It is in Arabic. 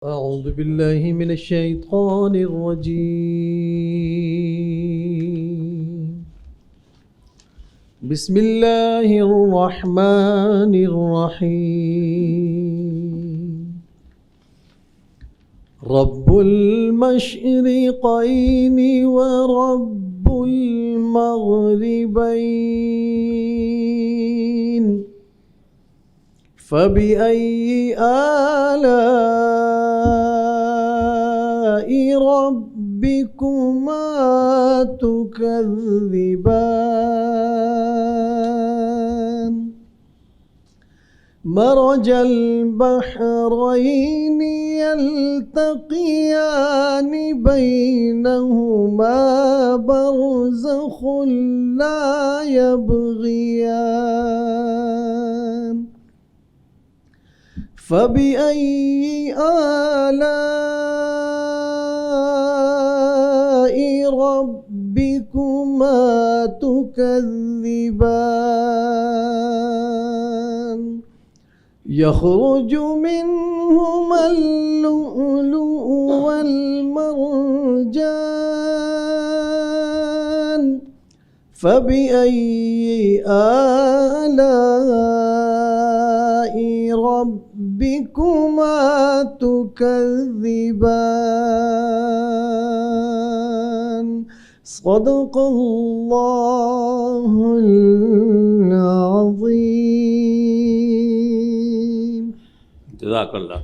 أعوذ بالله من الشيطان الرجيم. بسم الله الرحمن الرحيم. رب المشرقين ورب المغربين فبأي آلاء ربكما تكذبان مرج البحرين يلتقيان بينهما برزخ لا يبغيان فبأي آلاء ربكما تكذبان يخرج منهما اللؤلؤ والمرجان فبأي آلاء ربكما تكذبان صدق الله العظيم. جزاك الله.